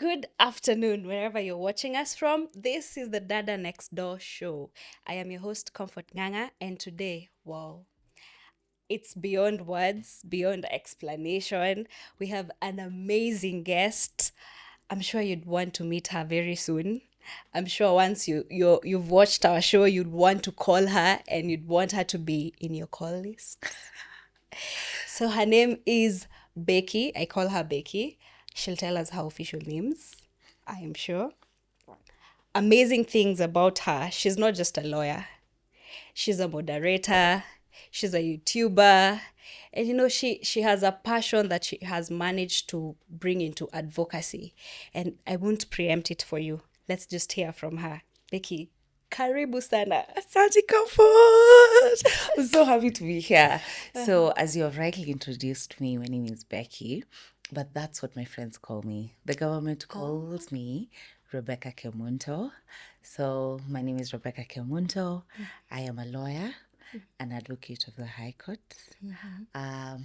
Good afternoon, wherever you're watching us from. This is the Dada Next Door show. I am your host, Comfort Nganga, and today, wow, it's beyond words, beyond explanation. We have an amazing guest. I'm sure you'd want to meet her very soon. I'm sure once you've watched our show, you'd want to call her and you'd want her to be in your call list. So her name is Becky. I call her Becky. She'll tell us her official names, I am sure. Amazing things about her. She's not just a lawyer. She's a moderator. She's a YouTuber. And she has a passion that she has managed to bring into advocacy. And I won't preempt it for you. Let's just hear from her. Becky, karibu sana. Asante Comfort. I'm so happy to be here. So, as you have rightly introduced me, my name is Becky, but that's what my friends call me. The government calls me Rebecca Kemunto. So, my name is Rebecca Kemunto. I am a lawyer, an advocate of the High Court. I'm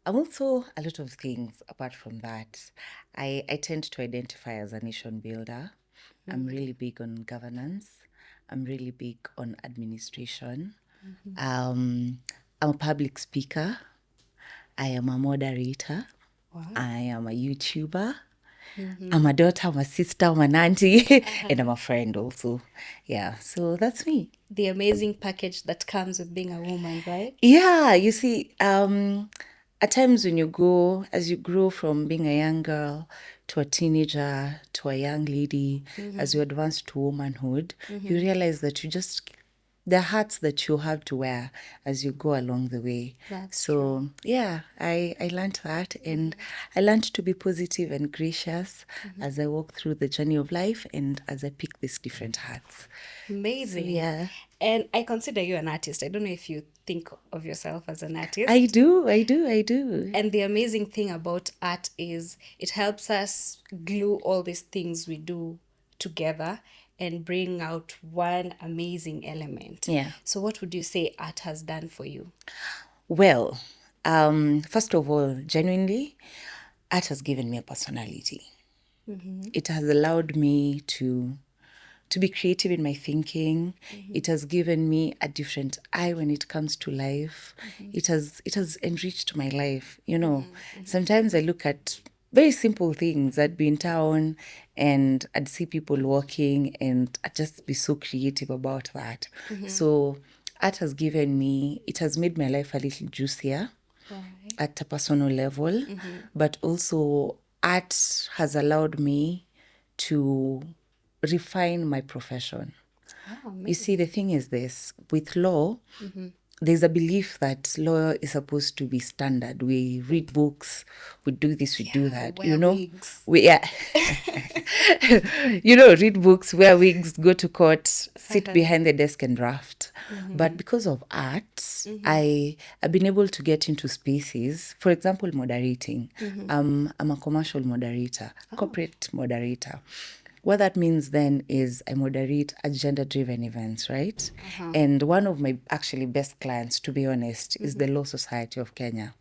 also a lot of things apart from that. I tend to identify as a nation builder. I'm really big on governance. I'm really big on administration. I'm a public speaker. I am a moderator. I am a YouTuber. I'm a daughter, I'm a sister, I'm an auntie, and I'm a friend also. Yeah, so that's me. The amazing package that comes with being a woman, right? Yeah, you see, at times when as you grow from being a young girl to a teenager to a young lady, as you advance to womanhood, you realize that there are hats that you have to wear as you go along the way. That's so, yeah, I learned that, and I learned to be positive and gracious as I walk through the journey of life and as I pick these different hats. Amazing. So, yeah. And I consider you an artist. I don't know if you think of yourself as an artist. I do. And the amazing thing about art is it helps us glue all these things we do together and bring out one amazing element. Yeah. So, what would you say art has done for you? Well, first of all, genuinely, art has given me a personality. It has allowed me to be creative in my thinking. It has given me a different eye when it comes to life. It has enriched my life. Sometimes I look at very simple things. I'd be in town and I'd see people walking and I'd just be so creative about that. So art has it has made my life a little juicier at a personal level, but also art has allowed me to refine my profession. You see, the thing is this, with law, there's a belief that law is supposed to be standard. We read books, we do this, we do that. Wear wigs. Read books, wear wigs, go to court, sit behind the desk and draft. But because of art, I've been able to get into spaces. For example, moderating. I'm a commercial moderator, corporate moderator. What that means then is I moderate agenda-driven events, right? And one of my actually best clients, to be honest, is the Law Society of Kenya.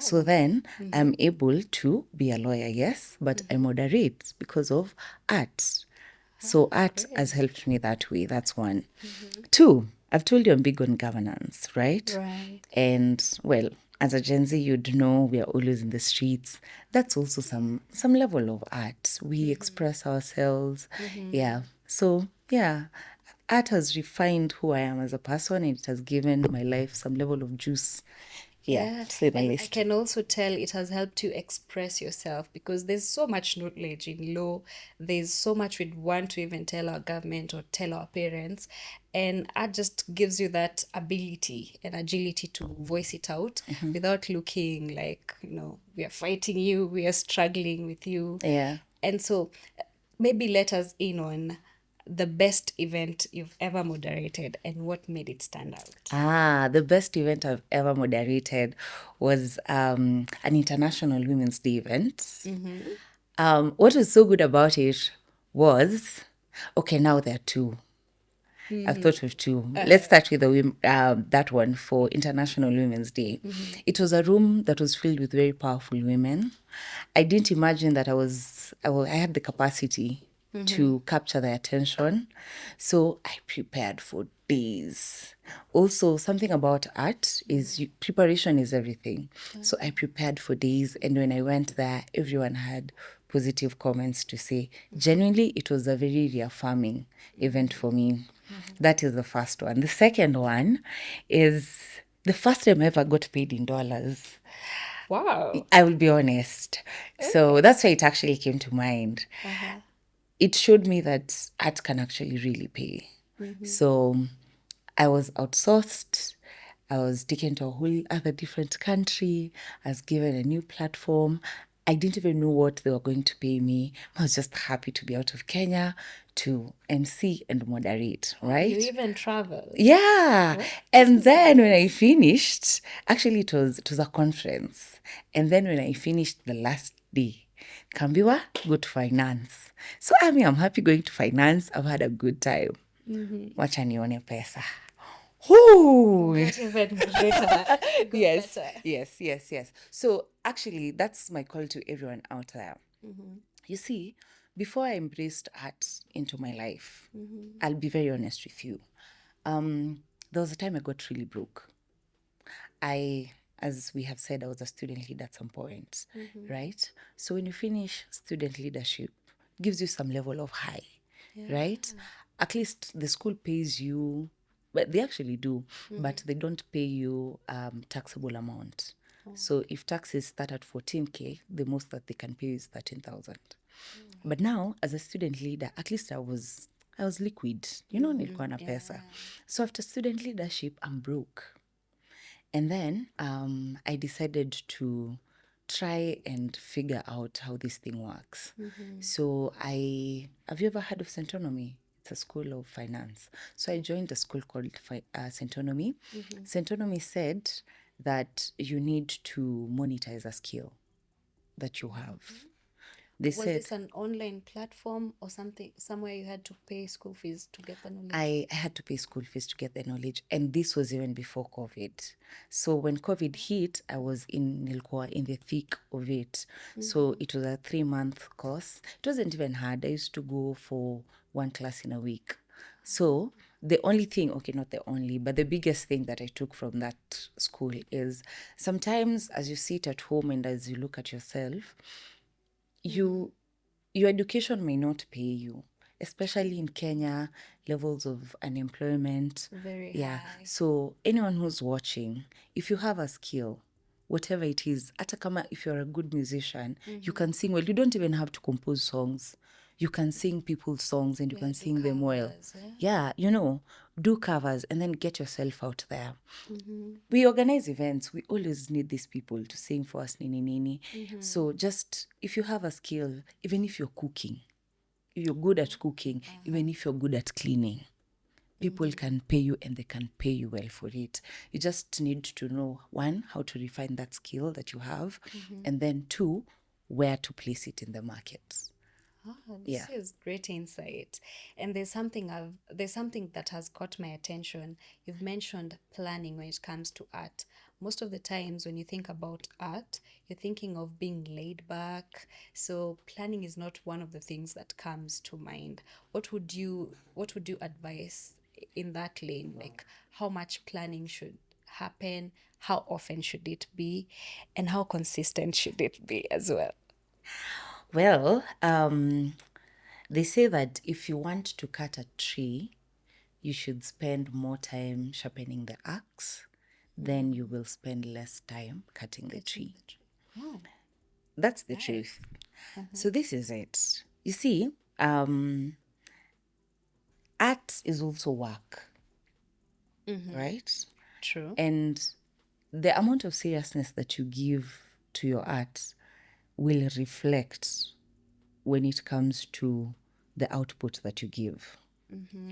So then I'm able to be a lawyer, yes, but I moderate because of art. So art has helped me that way. That's one. Two, I've told you I'm big on governance, right? Right. And, well, as a Gen Z, you'd know we are always in the streets. That's also some level of art. We express ourselves. Yeah. So, yeah, art has refined who I am as a person, and it has given my life some level of juice. Yeah, to say the I least. can also tell it has helped you express yourself because there's so much knowledge in law. There's so much we'd want to even tell our government or tell our parents. And art just gives you that ability and agility to voice it out without looking like, we are fighting you, we are struggling with you. Yeah. And so maybe let us in on the best event you've ever moderated and what made it stand out. The best event I've ever moderated was an International Women's Day event. What was so good about it was, okay, now there are two. I've thought of two. Let's start with that one for International Women's Day. It was a room that was filled with very powerful women. I didn't imagine that I had the capacity to capture their attention. So I prepared for days. Also, something about art is preparation is everything. So I prepared for days. And when I went there, everyone had positive comments to say. Genuinely, it was a very reaffirming event for me. That is the first one. The second one is the first time I ever got paid in dollars. Wow. I will be honest. So that's why it actually came to mind. It showed me that art can actually really pay. So I was outsourced. I was taken to a whole other different country. I was given a new platform. I didn't even know what they were going to pay me. I was just happy to be out of Kenya to MC and moderate, right? You even traveled. Yeah. And then when I finished, actually it was a conference. And then when I finished the last day, Kambiwa, go to finance. So I'm happy going to finance. I've had a good time. Wacha nione pesa. Whoo! Got even greater. Got Yes, better. yes. So actually, that's my call to everyone out there. You see, before I embraced art into my life, I'll be very honest with you. There was a time I got really broke. As we have said, I was a student leader at some point, right? So when you finish student leadership, gives you some level of high, right? At least the school pays you, but they actually do, but they don't pay you taxable amount. So if taxes start at 14K, the most that they can pay is 13,000. But now, as a student leader, at least I was liquid. Nilikuwa na pesa. So after student leadership, I'm broke. And then I decided to try and figure out how this thing works. So have you ever heard of Centonomy? It's a school of finance. So I joined a school called Centonomy. Centonomy said that you need to monetize a skill that you have. They Was said this an online platform or something, somewhere you had to pay school fees to get the knowledge? I had to pay school fees to get the knowledge, and this was even before COVID. So when COVID hit, I was nilikuwa in the thick of it. So it was a 3-month course. It wasn't even hard. I used to go for one class in a week. So the only thing, okay, not the only, but the biggest thing that I took from that school is sometimes as you sit at home and as you look at yourself, your education may not pay you, especially in Kenya, levels of unemployment. Very Yeah. high. So anyone who's watching, if you have a skill, whatever it is, hata kama if you're a good musician, you can sing well. You don't even have to compose songs. You can sing people's songs and you can sing them well. Covers, Yeah, do covers and then get yourself out there. We organize events. We always need these people to sing for us, nini nini. So just if you have a skill, even if you're cooking, you're good at cooking, even if you're good at cleaning, people can pay you and they can pay you well for it. You just need to know, one, how to refine that skill that you have, and then two, where to place it in the market. This is great insight. And there's something that has caught my attention. You've mentioned planning when it comes to art. Most of the times when you think about art, you're thinking of being laid back. So planning is not one of the things that comes to mind. What would you advise in that lane? Like how much planning should happen? How often should it be? And how consistent should it be as well? Well, they say that if you want to cut a tree, you should spend more time sharpening the axe, then you will spend less time cutting the tree. Oh, That's the truth. So this is it. You see, art is also work, right? true. And the amount of seriousness that you give to your art will reflect when it comes to the output that you give,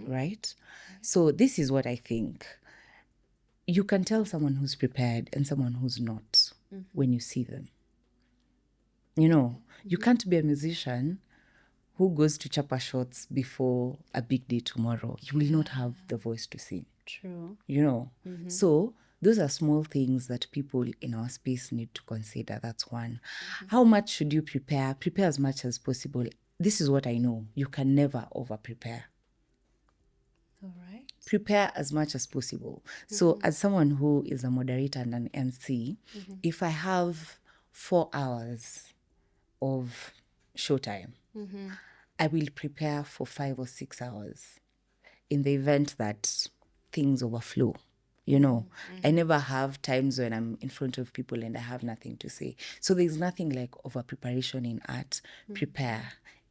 right? So this is what I think. You can tell someone who's prepared and someone who's not when you see them. You can't be a musician who goes to chapa shots before a big day tomorrow, you will not have the voice to sing. True. So those are small things that people in our space need to consider. That's one. How much should you prepare? Prepare as much as possible. This is what I know. You can never over prepare. All right. Prepare as much as possible. So as someone who is a moderator and an MC, if I have 4 hours of showtime, I will prepare for 5 or 6 hours in the event that things overflow. I never have times when I'm in front of people and I have nothing to say. So there's nothing like over preparation in art. Prepare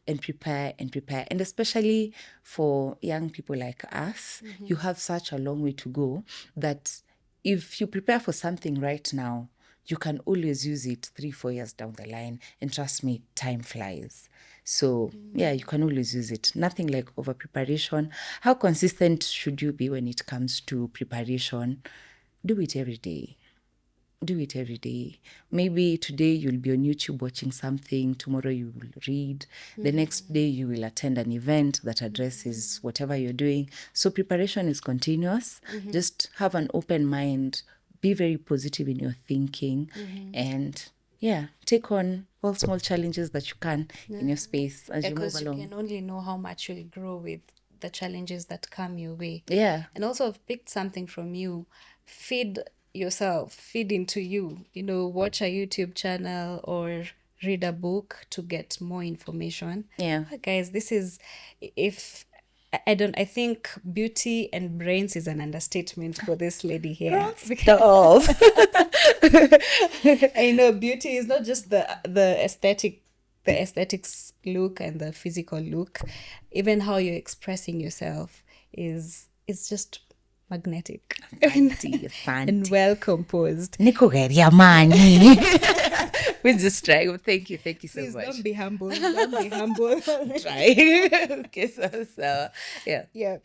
and prepare and prepare. And especially for young people like us, you have such a long way to go that if you prepare for something right now, you can always use it 3-4 years down the line. And trust me, time flies. So yeah, you can always use it. Nothing like over preparation. How consistent should you be when it comes to preparation? Do it every day. Do it every day. Maybe today you'll be on YouTube watching something, tomorrow you will read, the next day you will attend an event that addresses whatever you're doing. So preparation is continuous. Just have an open mind, be very positive in your thinking, and yeah, take on all small challenges that you can in your space as you move Because you along. can only know how much you'll grow with the challenges that come your way. Yeah. And also, I've picked something from you. Feed yourself, feed into you. Watch a YouTube channel or read a book to get more information. Yeah. Guys, this is, if I think beauty and brains is an understatement for this lady here. Stop. I know beauty is not just the aesthetics look and the physical look. Even how you're expressing yourself is just magnetic and well composed. Nikugeria mani. We're just trying. Thank you so Please much. don't be humble. Don't be humble. Try. Okay, so yeah. Yeah.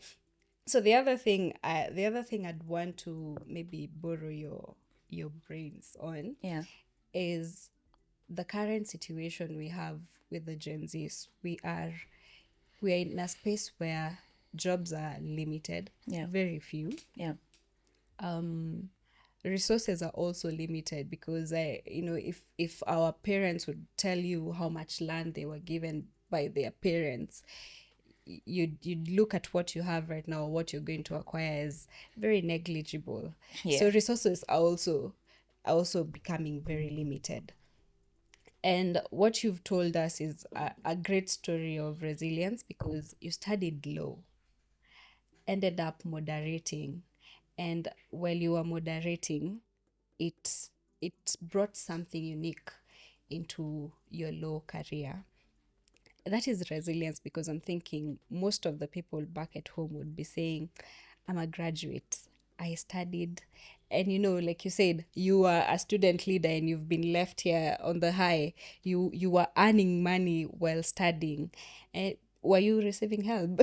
So the other thing I'd want to maybe borrow your brains on Yeah. is the current situation we have with the Gen Zs. We are in a space where jobs are limited, Yeah. very few. Yeah. Resources are also limited because if our parents would tell you how much land they were given by their parents, you'd look at what you have right now, what you're going to acquire is very negligible. Yeah. So resources are also becoming very limited. And what you've told us is a great story of resilience, because you studied law, ended up moderating, and while you were moderating, it brought something unique into your law career. That is resilience, because I'm thinking most of the people back at home would be saying, I'm a graduate, I studied, and like you said, you are a student leader and you've been left here on the high. You were earning money while studying. And were you receiving help?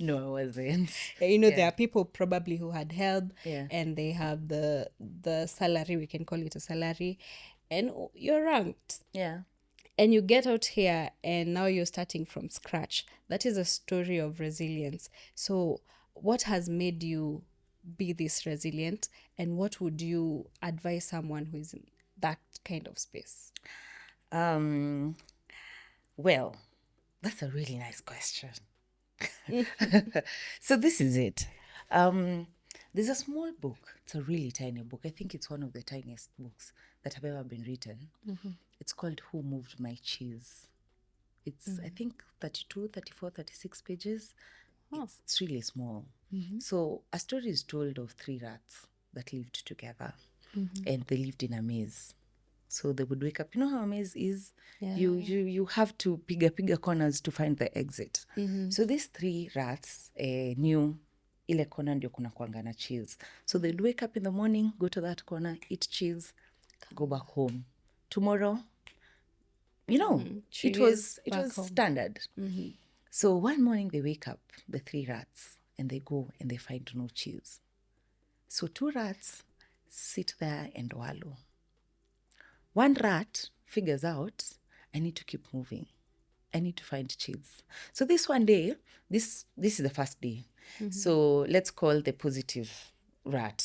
No, I wasn't. There are people probably who had help, Yeah. and they have the salary, we can call it a salary, and you're ranked. Yeah. And you get out here and now you're starting from scratch. That is a story of resilience. So what has made you be this resilient, and what would you advise someone who is in that kind of space? Well, that's a really nice question. So this is it. There's a small book. It's a really tiny book. I think it's one of the tiniest books that have ever been written. It's called Who Moved My Cheese? It's, I think, 32, 34, 36 pages. It's really small. So a story is told of 3 rats that lived together, and they lived in a maze. So they would wake up. You know how a maze is? Yeah. You have to piga corners to find the exit. So these 3 rats knew ile corner ndio kuna kuanga na cheese. So they'd wake up in the morning, go to that corner, eat cheese, go back home. Tomorrow, it was standard. So one morning they wake up, the 3 rats, and they go and they find no cheese. So 2 rats sit there and wallow. One rat figures out, I need to keep moving. I need to find cheese. So this one day, this is the first day. So let's call the positive rat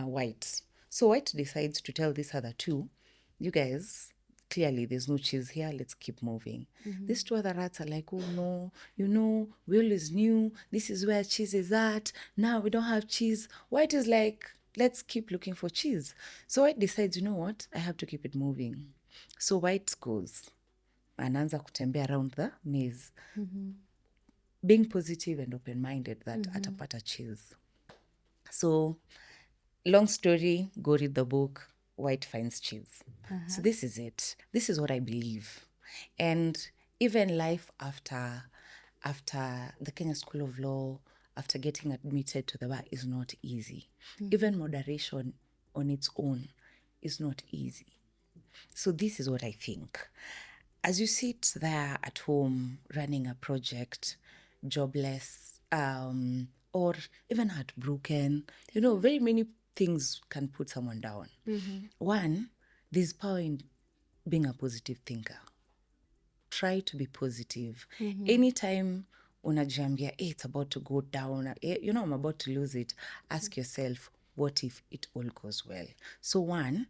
White. So White decides to tell these other two, you guys, clearly there's no cheese here, let's keep moving. These two other rats are like, oh no, we always knew this is where cheese is at. Now we don't have cheese. White is like, let's keep looking for cheese. So White decides, you know what, I have to keep it moving. So White goes, anaanza kutembea around the maze, being positive and open-minded that atapata cheese. So long story, go read the book, White finds cheese. So this is it. This is what I believe. And even life after the Kenya School of Law, after getting admitted to the bar is not easy. Even moderation on its own is not easy. So this is what I think. As you sit there at home running a project, jobless, or even heartbroken, very many things can put someone down. One, there's power in being a positive thinker. Try to be positive. Anytime unajiambia, it's about to go down, I'm about to lose it, ask yourself, what if it all goes well? So one,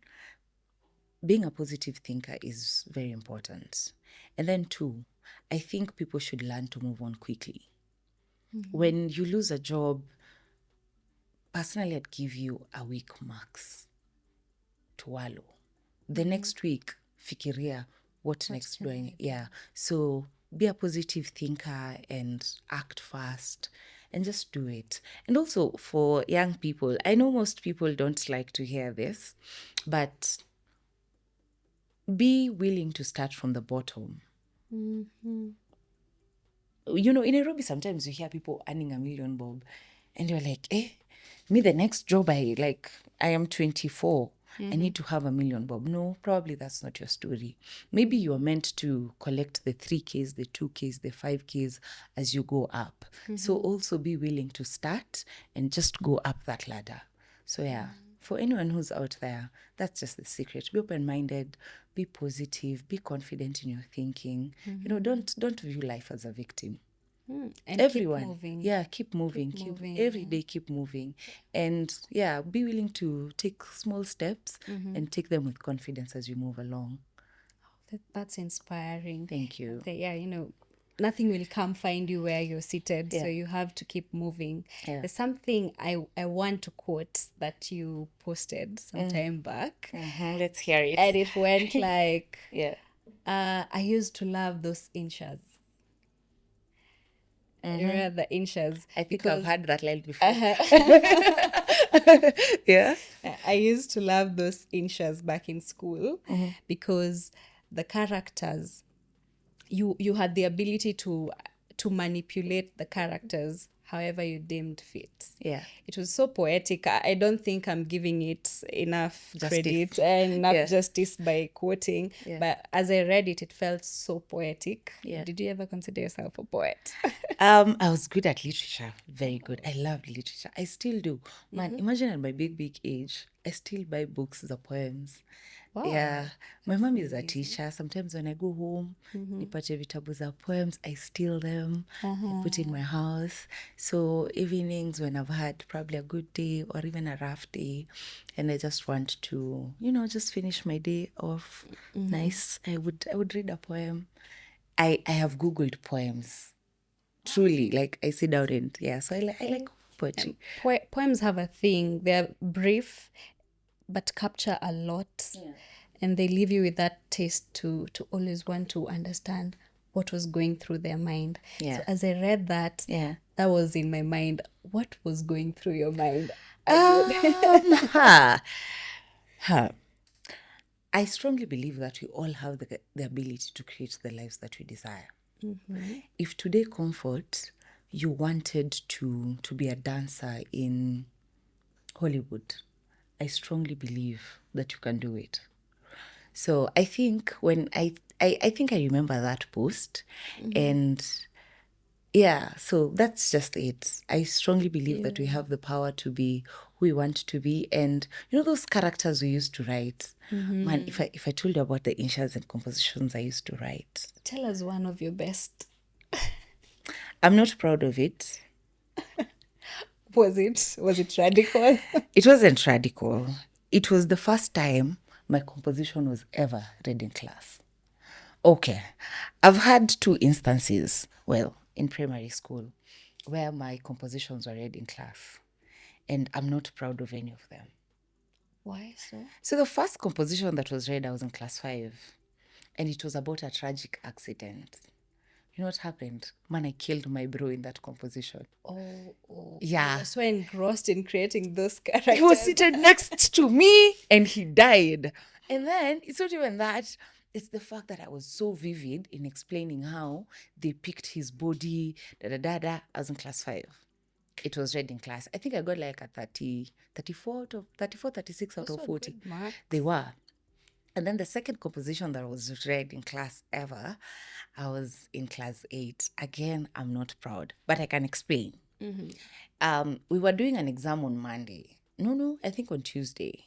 being a positive thinker is very important. And then two, I think people should learn to move on quickly. When you lose a job, personally, I'd give you a week max to wallow. The next week, fikiria, what next do I... Yeah. So be a positive thinker and act fast and just do it. And also for young people, I know most people don't like to hear this, but be willing to start from the bottom. In Nairobi, sometimes you hear people earning $1 million, Bob, and you're like, me, the next job I am 24. I need to have $1 million, Bob. No, probably that's not your story. Maybe you're meant to collect the 3Ks, the 2Ks, the 5Ks as you go up. So also be willing to start and just go up that ladder. So yeah, for anyone who's out there, that's just the secret. Be open-minded, be positive, be confident in your thinking. Don't view life as a victim. And Everyone, keep moving. yeah, keep moving. Every day keep moving. And yeah, be willing to take small steps and take them with confidence as you move along. That's inspiring. Thank you. Yeah, nothing will come find you where you're seated, so you have to keep moving. There's something I want to quote that you posted some time back. Let's hear it. And it went like, Yeah. I used to love those inches. You remember the inches? I think I've heard that line before. Yeah. I used to love those inches back in school because the characters, you had the ability to manipulate the characters however you deemed fit. Yeah. It was so poetic. I don't think I'm giving it enough credit Justice. and enough justice by quoting. Yeah. But as I read it, it felt so poetic. Yeah. Did you ever consider yourself a poet? I was good at literature. Very good. I loved literature. I still do. Man, imagine at my big age, I still buy books, the poems. Wow. Yeah. My mom is a teacher. Sometimes when I go home, nipate vitabu za poems, I steal them, I put in my house. So evenings when I've had probably a good day or even a rough day, and I just want to, just finish my day off nice, I would read a poem. I have Googled poems. Truly, like I sit down and so I like poetry. Poems have a thing. They're brief, but capture a lot. Yeah. And they leave you with that taste to always want to understand what was going through their mind. Yeah. So as I read that, that was in my mind. What was going through your mind? I strongly believe that we all have the ability to create the lives that we desire. If today, Comfort, you wanted to be a dancer in Hollywood, I strongly believe that you can do it. So I think when I think I remember that post, and Yeah, so that's just it. I strongly believe that we Yeah. have the power to be who we want to be. And you know those characters we used to write? Man, if I told you about the initials and compositions I used to write, Tell us one of your best. I'm not proud of it. Was it radical? It wasn't radical. It was the first time my composition was ever read in class. Okay. I've had two instances, well, in primary school, where my compositions were read in class, and I'm not proud of any of them. Why so? So, the first composition that was read, I was in class 5, and it was about a tragic accident. You know what happened? Man, I killed my bro in that composition. Oh, Yeah. you're so engrossed in creating those He was characters. seated next to me and he died. And then it's not even that, it's the fact that I was so vivid in explaining how they picked his body, da da da da. I was in class 5. It was read in class. I think I got like a 30, 34 out of 34, 36 out Those of were 40. good marks. They were. And then the second composition that was read in class ever, I was in class 8. Again, I'm not proud, but I can explain. We were doing an exam on Monday. No, I think on Tuesday.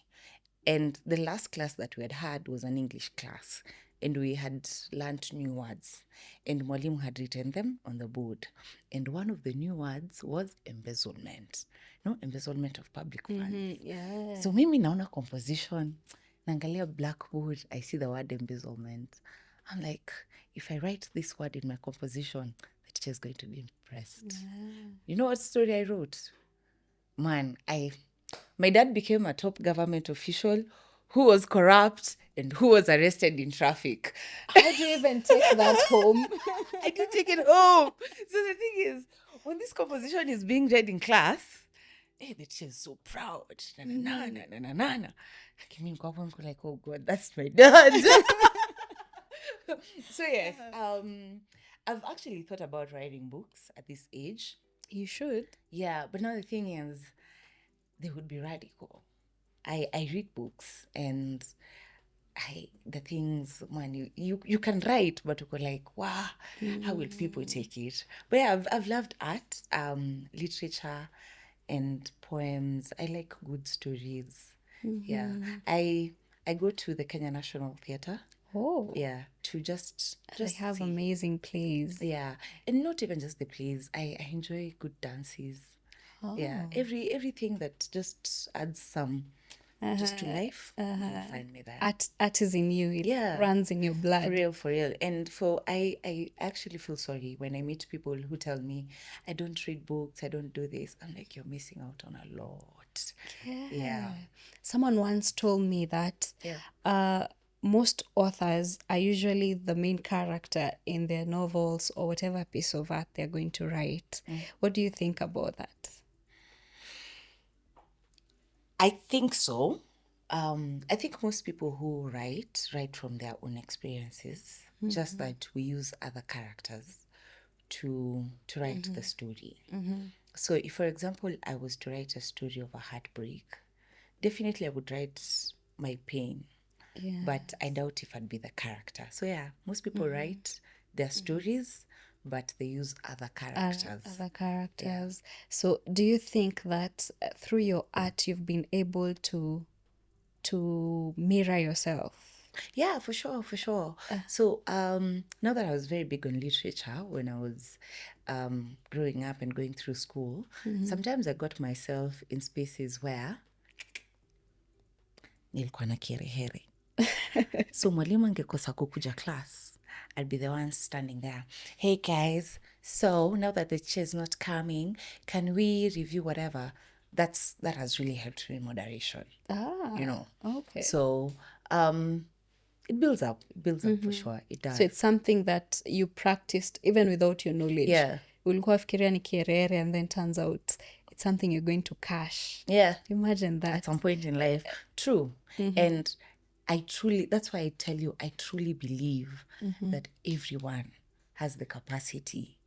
And the last class that we had was an English class. And we had learnt new words. And Mwalimu had written them on the board. And one of the new words was embezzlement. Embezzlement of public funds. Yeah. So mimi naona composition, naangalia blackboard, I see the word embezzlement. I'm like, if I write this word in my composition, the teacher is going to be impressed. You know what story I wrote? Man, my dad became a top government official who was corrupt and who was arrested in traffic. How do you even take that home? I didn't take it home. So the thing is, when this composition is being read in class, the teacher is so proud. Na. Kimi niko hapo niko like, oh God, that's my dad. So yes, I've actually thought about writing books at this age. You should. Yeah, but now the thing is, they would be radical. I read books and the things, man, you can write, but you go like, wow, how will people take it? But yeah, I've loved art, literature, and poems. I like good stories. Yeah, I go to the Kenya National Theatre. Oh. Yeah, to just They have see. amazing plays. Yeah, and not even just the plays. I enjoy good dances. Yeah, everything that just adds some just to life. You'll find me there. Art is in you. It runs in your blood. For real. And I actually feel sorry when I meet people who tell me, I don't read books, I don't do this. I'm like, you're missing out on a lot. Yeah. Someone once told me that most authors are usually the main character in their novels or whatever piece of art they're going to write. What do you think about that? I think so. I think most people who write from their own experiences, just that we use other characters to write the story. So if, for example, I was to write a story of a heartbreak, definitely I would write my pain. Yeah. But I doubt if I'd be the character. So yeah, most people write their stories, but they use other characters. Other characters. So do you think that through your art you've been able to mirror yourself? Yeah, for sure. So now that I was very big on literature when I was growing up and going through school, sometimes I got myself in spaces where nilikuwa na kiherehere. So mwalimu angekosa kukuja class, I'd be the one standing there. Hey guys, so now that the teacher is not coming, can we review whatever? That has really helped me in moderation. Okay. So it builds up for sure. It does. So it's something that you practiced even without your knowledge. Yeah. Ulikuwa fikiria ni kiherehere and then turns out it's something you're going to cash. Yeah. Imagine that. At some point in life. True. And that's why I tell you, I truly believe that everyone has the capacity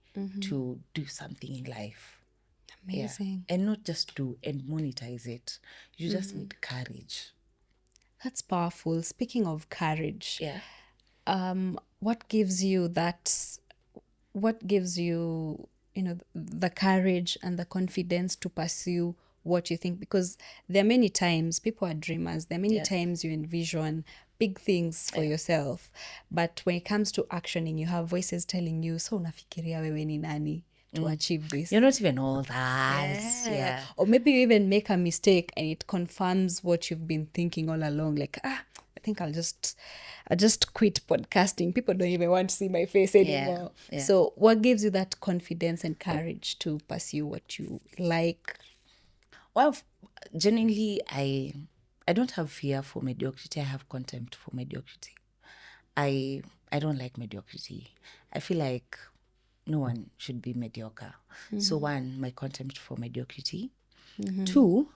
to do something in life. Amazing. Yeah. And not just do and monetize it. You just need courage. That's powerful. Speaking of courage, yeah. what gives you that, the courage and the confidence to pursue what you think, because there are many times people are dreamers, there are many times you envision big things for yourself, but when it comes to actioning, you have voices telling you, so unafikiria wewe ni nani to achieve this? You're not even all that. Yeah. Or maybe you even make a mistake and it confirms what you've been thinking all along. Like, I think I'll just quit podcasting. People don't even want to see my face anymore. Yeah. So what gives you that confidence and courage to pursue what you like? Well, genuinely, I don't have fear for mediocrity. I have contempt for mediocrity. I don't like mediocrity. I feel like no one should be mediocre. So one, my contempt for mediocrity. Two,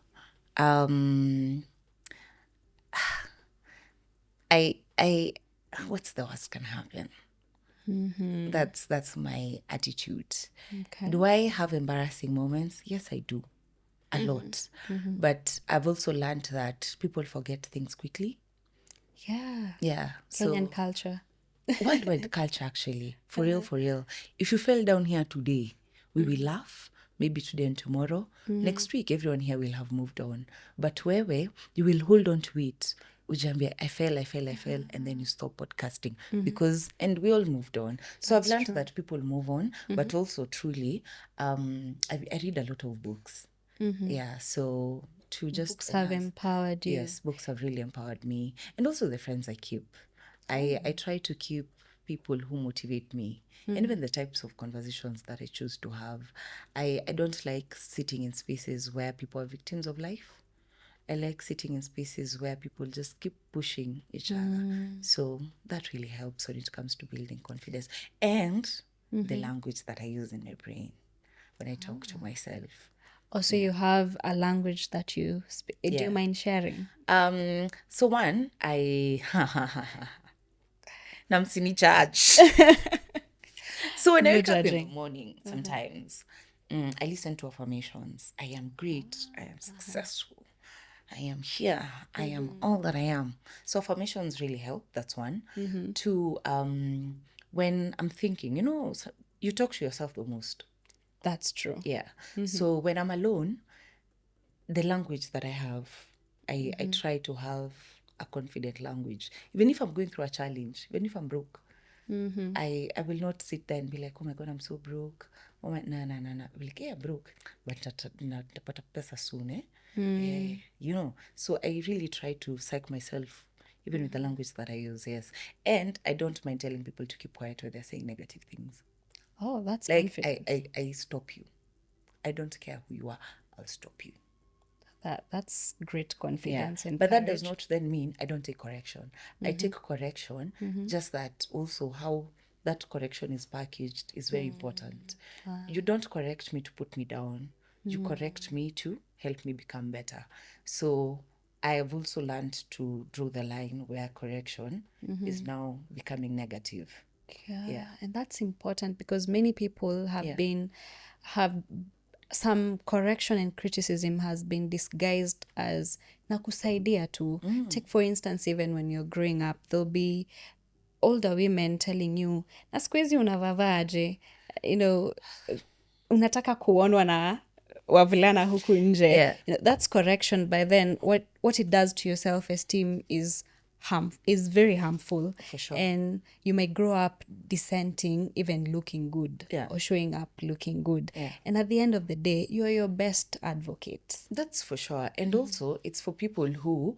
I what's the worst can happen? That's my attitude. Okay. Do I have embarrassing moments? Yes, I do. A lot. But I've also learned that people forget things quickly. Yeah. Kenyan culture. Worldwide culture, actually. For real. If you fell down here today, we will laugh. Maybe today and tomorrow. Next week, everyone here will have moved on. But wewe, you will hold on to it. Ujambia, I fell, and then you stop podcasting. And we all moved on. So I've learned that people move on, but also truly, I read a lot of books. Yeah, so to just... Books have empowered you. Yes, books have really empowered me. And also the friends I keep. I try to keep people who motivate me, and even the types of conversations that I choose to have. I don't like sitting in spaces where people are victims of life. I like sitting in spaces where people just keep pushing each other. So that really helps when it comes to building confidence. And the language that I use in my brain when I talk to myself. Also, you have a language that you speak. Do you mind sharing? So one, Namsini charge. So when I wake up in the morning, sometimes I listen to affirmations. I am great. I am successful. I am here. I am all that I am. So affirmations really help. That's one. Two, when I'm thinking, you talk to yourself the most. That's true. Yeah. So when I'm alone, the language that I have, I try to have a confident language. Even if I'm going through a challenge, even if I'm broke, I will not sit there and be like, oh my God, I'm so broke. Oh my, no. I'll be like, yeah, broke. But napata pesa soon, eh? So I really try to psych myself, even with the language that I use, yes. And I don't mind telling people to keep quiet when they're saying negative things. Oh, that's like confident. I stop you. I don't care who you are. I'll stop you. That's great confidence. And but courage. That does not then mean I don't take correction. I take correction, just that also how that correction is packaged is very important. You don't correct me to put me down. You correct me to help me become better. So I have also learned to draw the line where correction is now becoming negative. Yeah, and that's important because many people have some correction and criticism has been disguised as nakusaidia tu. Take for instance, even when you're growing up, there'll be older women telling you, na siku hizi unavavaaje, unataka kuonwa na wavulana huku nje. That's correction. By then, what it does to your self-esteem is very harmful. For sure. And you may grow up dissenting, even looking good, or showing up looking good. And at the end of the day, you're your best advocate. That's for sure. And also, it's for people who,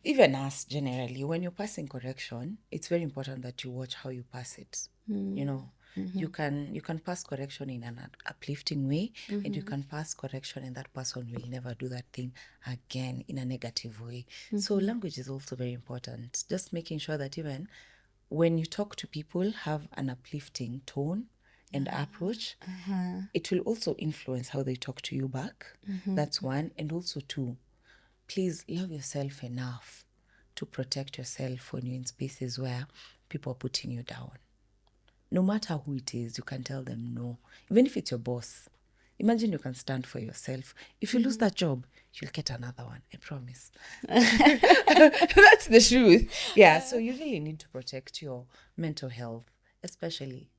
even us generally, when you're passing correction, it's very important that you watch how you pass it. You can pass correction in an uplifting way, and you can pass correction and that person will never do that thing again in a negative way. So language is also very important. Just making sure that even when you talk to people, have an uplifting tone and approach. It will also influence how they talk to you back. That's one. And also two, please love yourself enough to protect yourself when you're in spaces where people are putting you down. No matter who it is, you can tell them no. Even if it's your boss. Imagine you can stand for yourself. If you lose that job, you'll get another one. I promise. That's the truth. Yeah, so you really need to protect your mental health especially,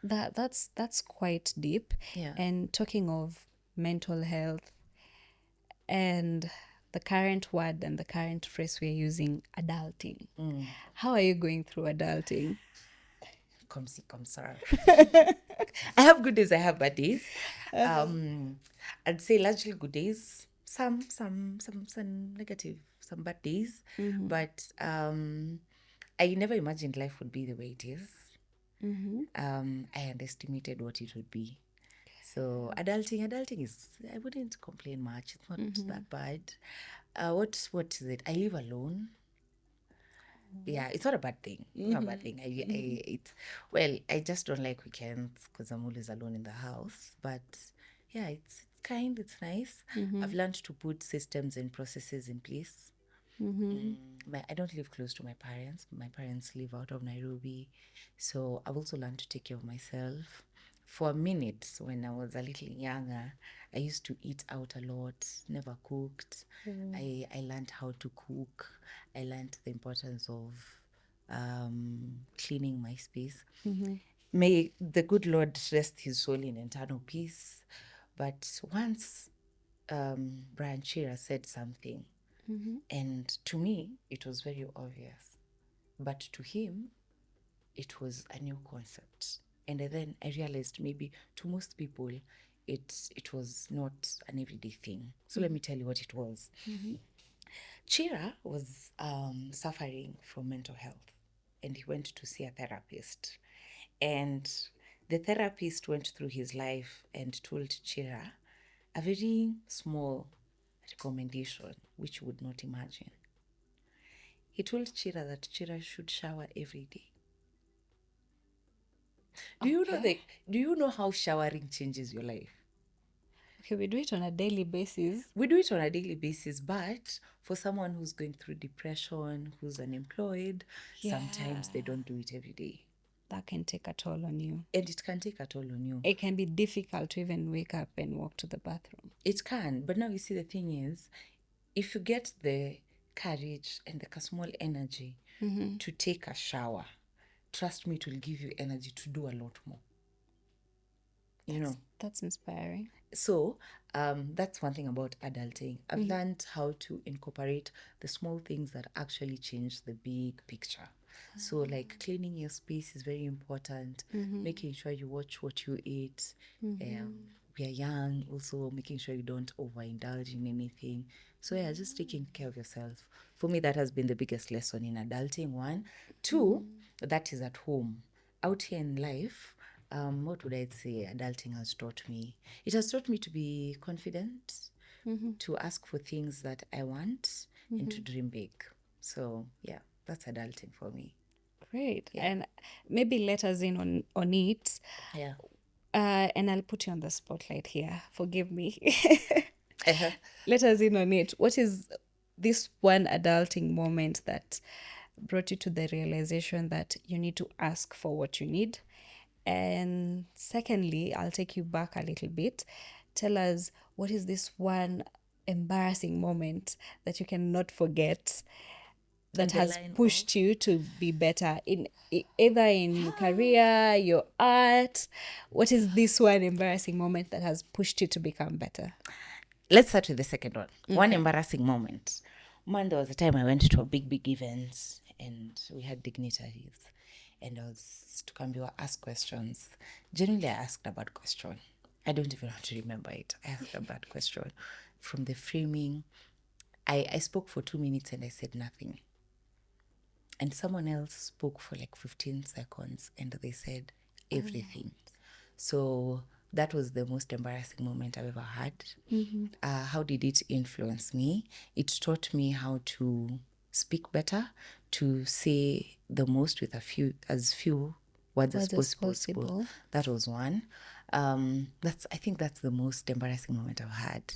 That's quite deep. Yeah. And talking of mental health and the current word and the current phrase we're using, adulting. How are you going through adulting? Come see, come sir. I have good days, I have bad days. I'd say largely good days. Some negative, some bad days. But I never imagined life would be the way it is. I underestimated what it would be. So adulting is, I wouldn't complain much. It's not that bad. What is it? I live alone. Yeah, it's not a bad thing. It's not a bad thing. I just don't like weekends because I'm always alone in the house. But yeah, it's kind, it's nice. I've learned to put systems and processes in place. I don't live close to my parents. My parents live out of Nairobi. So I've also learned to take care of myself. For a minute, when I was a little younger, I used to eat out a lot, never cooked. I learned how to cook. I learned the importance of cleaning my space. May the good Lord rest his soul in eternal peace. But once Brian Shearer said something, and to me, it was very obvious. But to him, it was a new concept. And then I realized maybe to most people, it was not an everyday thing. So let me tell you what it was. Chira was suffering from mental health, and he went to see a therapist. And the therapist went through his life and told Chira a very small recommendation, which you would not imagine. He told Chira that Chira should shower every day. Do you know how showering changes your life? Okay, we do it on a daily basis. We do it on a daily basis, but for someone who's going through depression, who's unemployed, sometimes they don't do it every day. That can take a toll on you. And it can take a toll on you. It can be difficult to even wake up and walk to the bathroom. It can, but now you see the thing is, if you get the courage and the small energy to take a shower, trust me, it will give you energy to do a lot more. That's inspiring. So that's one thing about adulting. I've learned how to incorporate the small things that actually change the big picture. So like cleaning your space is very important. Making sure you watch what you eat. We are young, also making sure you don't overindulge in anything. So yeah, just taking care of yourself. For me, that has been the biggest lesson in adulting. One. Two, that is at home. Out here in life, what would I say adulting has taught me? It has taught me to be confident, to ask for things that I want, and to dream big. So yeah, that's adulting for me. Great. Yeah. And maybe let us in on it. Yeah. And I'll put you on the spotlight here. Forgive me. Let us in on it. What is this one adulting moment that brought you to the realization that you need to ask for what you need? And secondly, I'll take you back a little bit. Tell us, what is this one embarrassing moment that you cannot forget that has pushed you to be better in either in career, your art? What is this one embarrassing moment that has pushed you to become better? Let's start with the second one. Okay. One embarrassing moment. Man, there was a time I went to a big event and we had dignitaries. And I was to come, we were asked questions. Generally, I asked a bad question. I don't even want to remember it. I asked a bad question. From the framing, I spoke for 2 minutes and I said nothing. And someone else spoke for like 15 seconds and they said everything. So that was the most embarrassing moment I've ever had. How did it influence me? It taught me how to speak better, to say the most with as few words as possible. That was one. I think that's the most embarrassing moment I've had.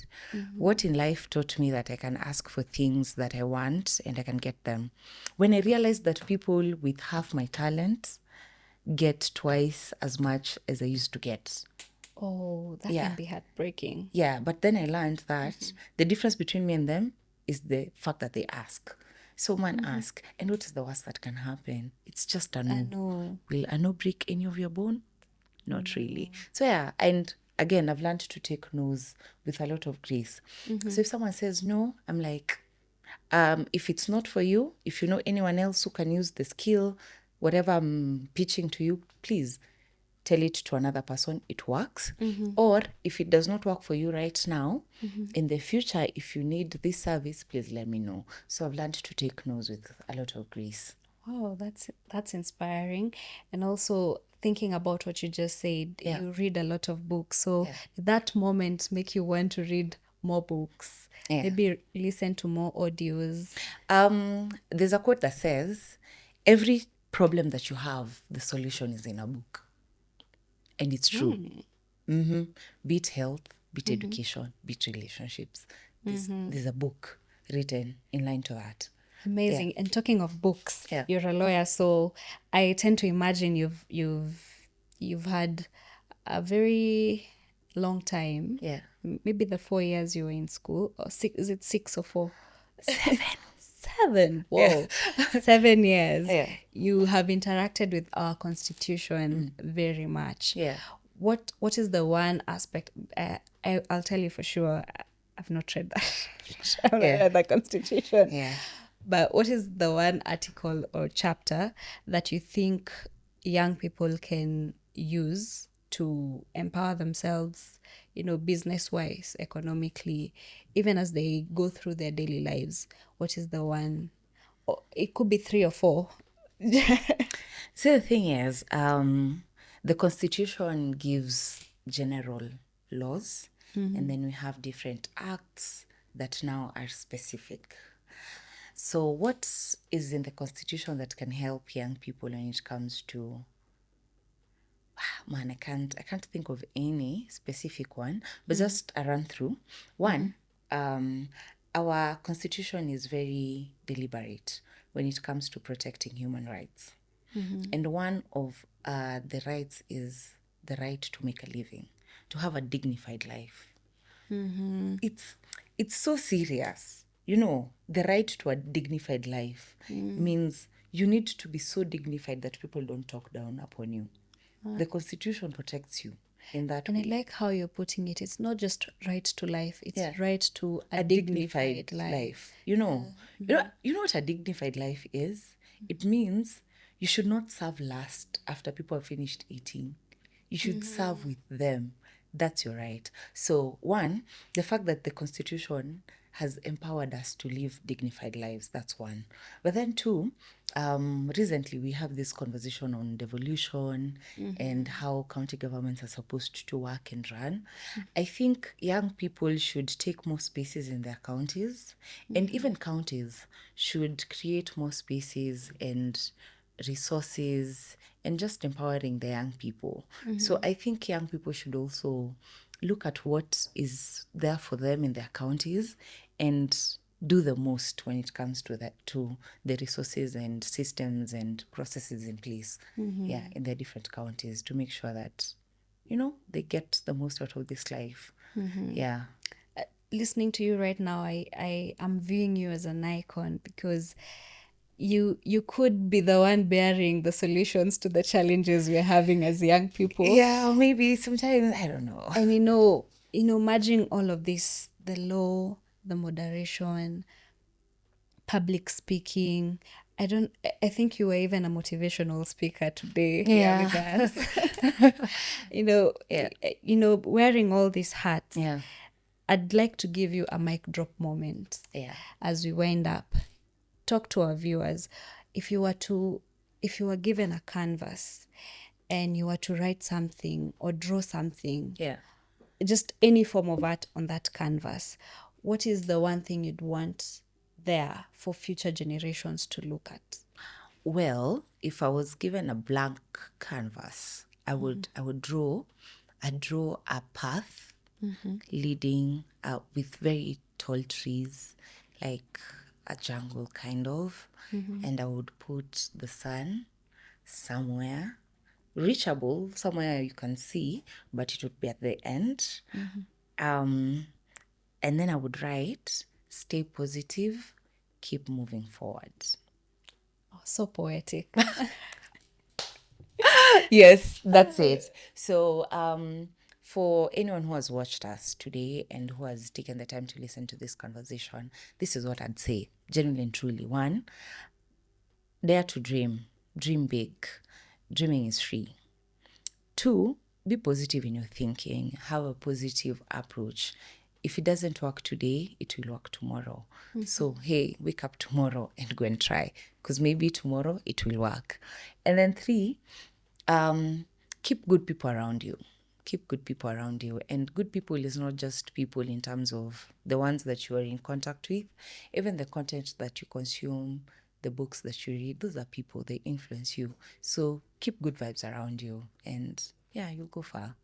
What in life taught me that I can ask for things that I want and I can get them. When I realized that people with half my talent get twice as much as I used to get. Oh, that can be heartbreaking. Yeah, but then I learned that the difference between me and them is the fact that they ask. So man ask, and what is the worst that can happen? It's just a I no. know. Will a no break any of your bone? Not really. So yeah, and again, I've learned to take no's with a lot of grace. So if someone says no, I'm like, if it's not for you, if you know anyone else who can use the skill, whatever I'm pitching to you, please tell it to another person. It works. Or if it does not work for you right now, in the future, if you need this service, please let me know. So I've learned to take no's with a lot of grace. Wow, that's inspiring. And also thinking about what you just said, Yeah. you read a lot of books. So Yeah. that moment make you want to read more books. Yeah. Maybe listen to more audios. There's a quote that says, every problem that you have, the solution is in a book. And it's true. Be it health, be it education, be it relationships. There's a book written in line to that. Amazing. And talking of books, Yeah. you're a lawyer, so I tend to imagine you've had a very long time. Yeah. Maybe the 4 years you were in school, or six, is it 6 or 4? 7. 7. Whoa. 7 years. Yeah. You have interacted with our constitution very much. Yeah. What is the one aspect? I'll tell you for sure. I've not read that. I've not Yeah. read the constitution. Yeah. But what is the one article or chapter that you think young people can use to empower themselves, business wise, economically, even as they go through their daily lives? What is the one? It could be 3 or 4. So the thing is, the Constitution gives general laws, and then we have different acts that now are specific. So what is in the Constitution that can help young people when it comes to I can't think of any specific one, but just a run through. One, our Constitution is very deliberate when it comes to protecting human rights. And one of the rights is the right to make a living, to have a dignified life. It's so serious. The right to a dignified life means you need to be so dignified that people don't talk down upon you. The Constitution protects you in that And I way. like how you're putting it. It's not just right to life, it's Yeah. right to a dignified life. You know what a dignified life is? It means you should not serve last after people have finished eating. You should serve with them. That's your right. So one, the fact that the Constitution has empowered us to live dignified lives, that's one. But then two, recently we have this conversation on devolution and how county governments are supposed to work and run. I think young people should take more spaces in their counties, and even counties should create more spaces and resources and just empowering the young people. So I think young people should also look at what is there for them in their counties and do the most when it comes to the resources and systems and processes in place in their different counties to make sure that they get the most out of this life. Listening to you right now, I am viewing you as an icon, because you could be the one bearing the solutions to the challenges we're having as young people. Or maybe sometimes, I don't know. And merging all of this, the law, the moderation, public speaking. I think you were even a motivational speaker today here with us. Wearing all these hats. I'd like to give you a mic drop moment as we wind up. Talk to our viewers. If you were given a canvas and you were to write something or draw something, just any form of art on that canvas, what is the one thing you'd want there for future generations to look at? Well, if I was given a blank canvas, I would draw a path leading with very tall trees, like a jungle kind of, and I would put the sun somewhere reachable, somewhere you can see, but it would be at the end. And then I would write, stay positive, keep moving forward. Oh, so poetic. Yes, that's it. So, for anyone who has watched us today and who has taken the time to listen to this conversation, this is what I'd say. Genuinely and truly. One, dare to dream. Dream big. Dreaming is free. Two, be positive in your thinking. Have a positive approach. If it doesn't work today, it will work tomorrow. So, hey, wake up tomorrow and go and try, because maybe tomorrow it will work. And then three, keep good people around you. Keep good people around you. And good people is not just people in terms of the ones that you are in contact with, even the content that you consume, the books that you read, those are people, they influence you. So keep good vibes around you, and yeah, you'll go far.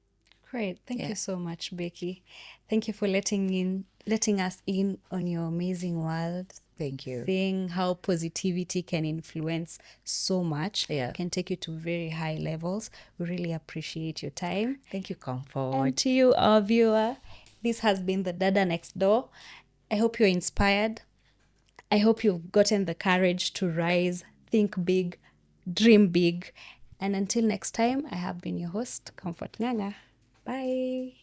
Great. Thank Yeah. you so much, Becky. Thank you for letting us in on your amazing world. Thank you. Seeing how positivity can influence so much, Yeah. can take you to very high levels. We really appreciate your time. Thank you, Comfort. And to you, our viewer, this has been the Dada Next Door. I hope you're inspired. I hope you've gotten the courage to rise, think big, dream big. And until next time, I have been your host, Comfort Nganga. Bye.